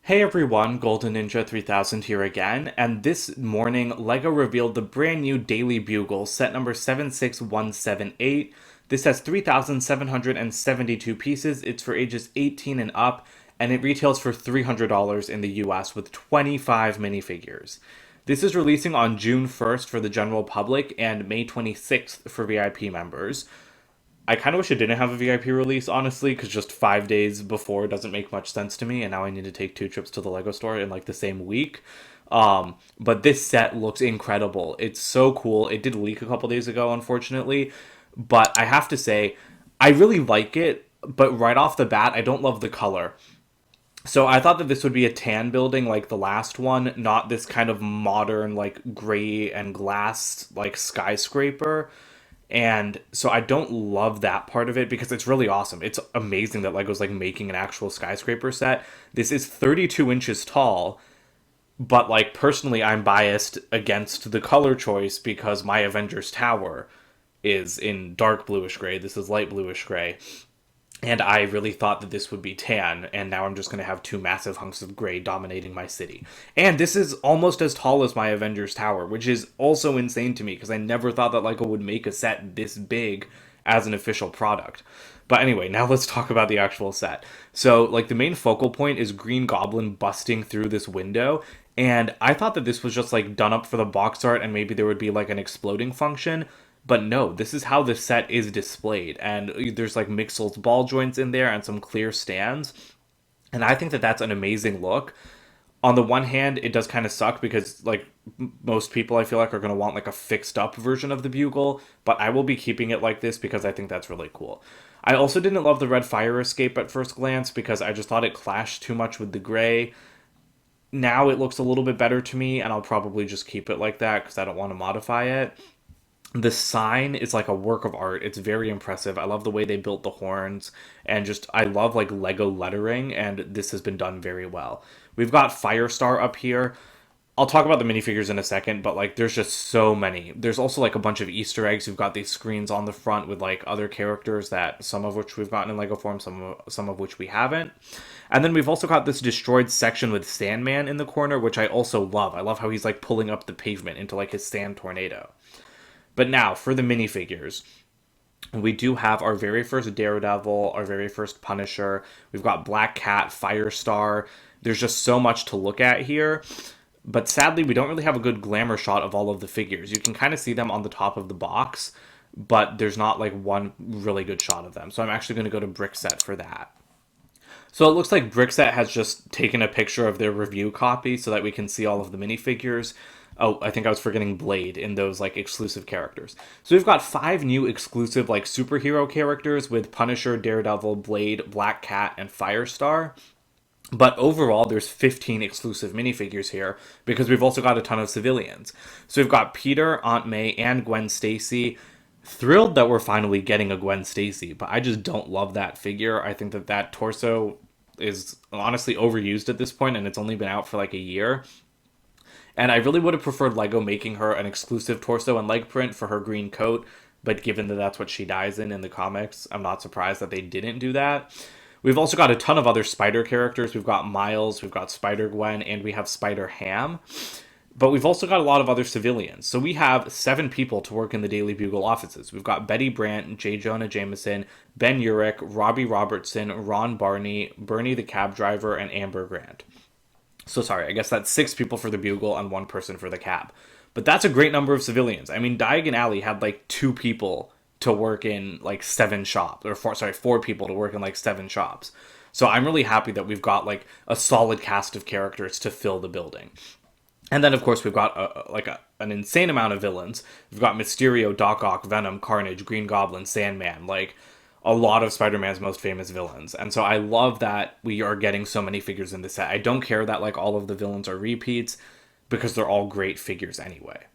Hey everyone, Golden Ninja 3000 here again, and this morning LEGO revealed the brand new Daily Bugle, set number 76178. This has 3,772 pieces, it's for ages 18 and up, and it retails for $300 in the US with 25 minifigures. This is releasing on June 1st for the general public and May 26th for VIP members. I kind of wish it didn't have a VIP release, honestly, because just 5 days before doesn't make much sense to me, and now I need to take two trips to the Lego store in like the same week. But this set looks incredible. It's so cool. It did leak a couple days ago, unfortunately, but I have to say, I really like it. But right off the bat, I don't love the color. So I thought that this would be a tan building like the last one, not this kind of modern like gray and glass like skyscraper. And so I don't love that part of it because it's really awesome. It's amazing that Lego's like making an actual skyscraper set. This is 32 inches tall, but like personally I'm biased against the color choice because my Avengers Tower is in dark bluish gray. This is light bluish gray. And I really thought that this would be tan, and now I'm just going to have two massive hunks of gray dominating my city. And this is almost as tall as my Avengers Tower, which is also insane to me because I never thought that Lego would make a set this big as an official product. But anyway, now let's talk about the actual set. So, like, the main focal point is Green Goblin busting through this window, and I thought that this was just like done up for the box art and maybe there would be like an exploding function. But no, this is how the set is displayed. And there's like Mixel's ball joints in there and some clear stands. And I think that that's an amazing look. On the one hand, it does kind of suck because like most people I feel like are going to want like a fixed up version of the Bugle, but I will be keeping it like this because I think that's really cool. I also didn't love the red fire escape at first glance because I just thought it clashed too much with the gray. Now it looks a little bit better to me and I'll probably just keep it like that because I don't want to modify it. The sign is like a work of art. It's very impressive. I love the way they built the horns and just I love like Lego lettering and this has been done very well. We've got Firestar up here. I'll talk about the minifigures in a second, but like there's just so many. There's also like a bunch of Easter eggs. We've got these screens on the front with like other characters that some of which we've gotten in Lego form, some of which we haven't. And then we've also got this destroyed section with Sandman in the corner, which I also love. I love how he's like pulling up the pavement into like his sand tornado. But now for the minifigures. We do have our very first Daredevil, our very first Punisher. We've got Black Cat, Firestar. There's just so much to look at here. But sadly, we don't really have a good glamour shot of all of the figures. You can kind of see them on the top of the box, but there's not like one really good shot of them. So I'm actually going to go to Brickset for that. So it looks like Brickset has just taken a picture of their review copy so that we can see all of the minifigures. Oh, I think I was forgetting Blade in those like exclusive characters. So we've got 5 new exclusive like superhero characters with Punisher, Daredevil, Blade, Black Cat, and Firestar. But overall, there's 15 exclusive minifigures here because we've also got a ton of civilians. So we've got Peter, Aunt May, and Gwen Stacy. Thrilled that we're finally getting a Gwen Stacy, but I just don't love that figure. I think that that torso is honestly overused at this point, and it's only been out for like a year. And I really would have preferred Lego making her an exclusive torso and leg print for her green coat, but given that that's what she dies in the comics, I'm not surprised that they didn't do that. We've also got a ton of other Spider characters. We've got Miles, we've got Spider Gwen, and we have Spider Ham. But we've also got a lot of other civilians. So we have 7 people to work in the Daily Bugle offices. We've got Betty Brant, J. Jonah Jameson, Ben Urich, Robbie Robertson, Ron Barney, Bernie the cab driver, and Amber Grant. So sorry, I guess that's 6 people for the Bugle and 1 person for the cab. But that's a great number of civilians. I mean, Diagon Alley had like 2 people to work in like 7 shops, or 4 people to work in like 7 shops. So I'm really happy that we've got like a solid cast of characters to fill the building. And then, of course, we've got an insane amount of villains. We've got Mysterio, Doc Ock, Venom, Carnage, Green Goblin, Sandman, like a lot of Spider-Man's most famous villains. And so I love that we are getting so many figures in this set. I don't care that like all of the villains are repeats because they're all great figures anyway.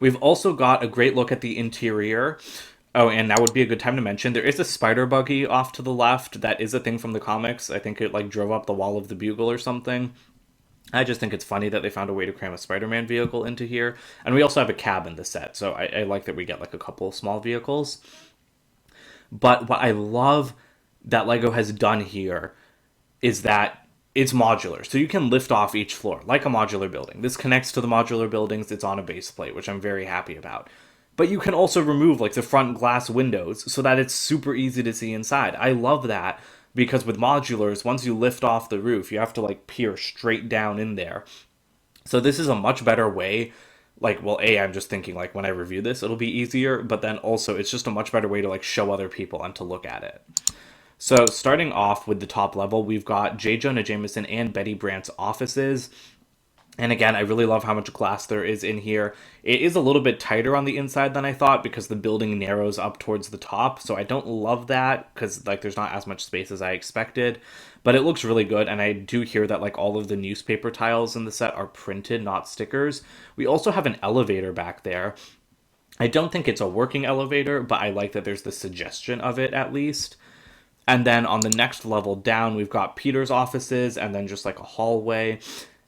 We've also got a great look at the interior. Oh, and now would be a good time to mention there is a spider buggy off to the left. That is a thing from the comics. I think it like drove up the wall of the Bugle or something. I just think it's funny that they found a way to cram a Spider-Man vehicle into here. And we also have a cab in the set, so I like that we get like a couple of small vehicles. But what I love that Lego has done here is that it's modular, so you can lift off each floor like a modular building. This connects to the modular buildings. It's on a base plate, which I'm very happy about. But you can also remove like the front glass windows so that it's super easy to see inside. I love that because with modulars, once you lift off the roof, you have to like peer straight down in there. So this is a much better way. Like, well, I'm just thinking like when I review this, it'll be easier, but then also it's just a much better way to like show other people and to look at it. So starting off with the top level, we've got J. Jonah Jameson and Betty Brant's offices. And again, I really love how much glass there is in here. It is a little bit tighter on the inside than I thought because the building narrows up towards the top. So I don't love that because like there's not as much space as I expected. But it looks really good, and I do hear that like all of the newspaper tiles in the set are printed, not stickers. We also have an elevator back there. I don't think it's a working elevator, but I like that there's the suggestion of it at least. And then on the next level down, we've got Peter's offices and then just like a hallway.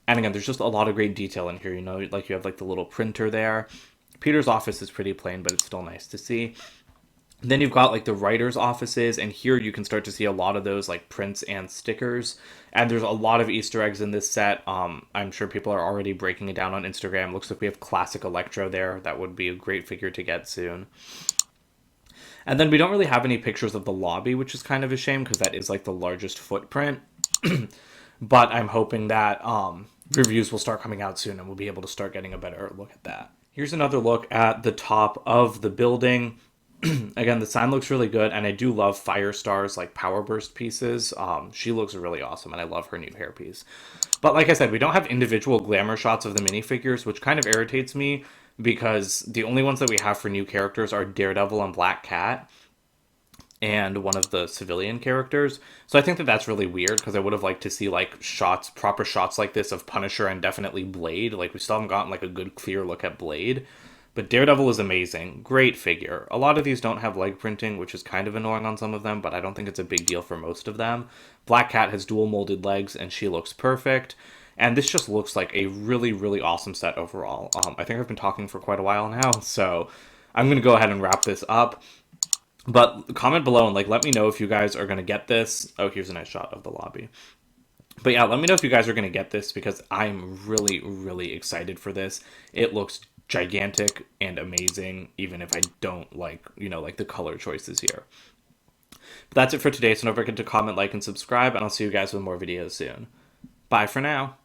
And again, there's just a lot of great detail in here. You know, like you have like the little printer there. Peter's office is pretty plain, but it's still nice to see. Then you've got like the writers' offices, and here you can start to see a lot of those like prints and stickers. And there's a lot of Easter eggs in this set. I'm sure people are already breaking it down on Instagram. Looks like we have classic Electro there. That would be a great figure to get soon. And then we don't really have any pictures of the lobby, which is kind of a shame because that is like the largest footprint. But I'm hoping that reviews will start coming out soon and we'll be able to start getting a better look at that. Here's another look at the top of the building. Again, the sign looks really good, and I do love Firestar's like power burst pieces. She looks really awesome, and I love her new hairpiece. But like I said, we don't have individual glamour shots of the minifigures, which kind of irritates me because the only ones that we have for new characters are Daredevil and Black Cat and one of the civilian characters. So I think that that's really weird because I would have liked to see like shots, proper shots like this of Punisher and definitely Blade. Like we still haven't gotten like a good clear look at Blade. But Daredevil is amazing. Great figure. A lot of these don't have leg printing, which is kind of annoying on some of them, but I don't think it's a big deal for most of them. Black Cat has dual molded legs, and she looks perfect. And this just looks like a really, really awesome set overall. I think I've been talking for quite a while now, so I'm going to go ahead and wrap this up. But comment below and like let me know if you guys are going to get this. Oh, here's a nice shot of the lobby. But yeah, let me know if you guys are going to get this because I'm really, really excited for this. It looks gigantic and amazing, even if I don't like, like the color choices here. But that's it for today, so don't forget to comment, like, and subscribe, and I'll see you guys with more videos soon. Bye for now.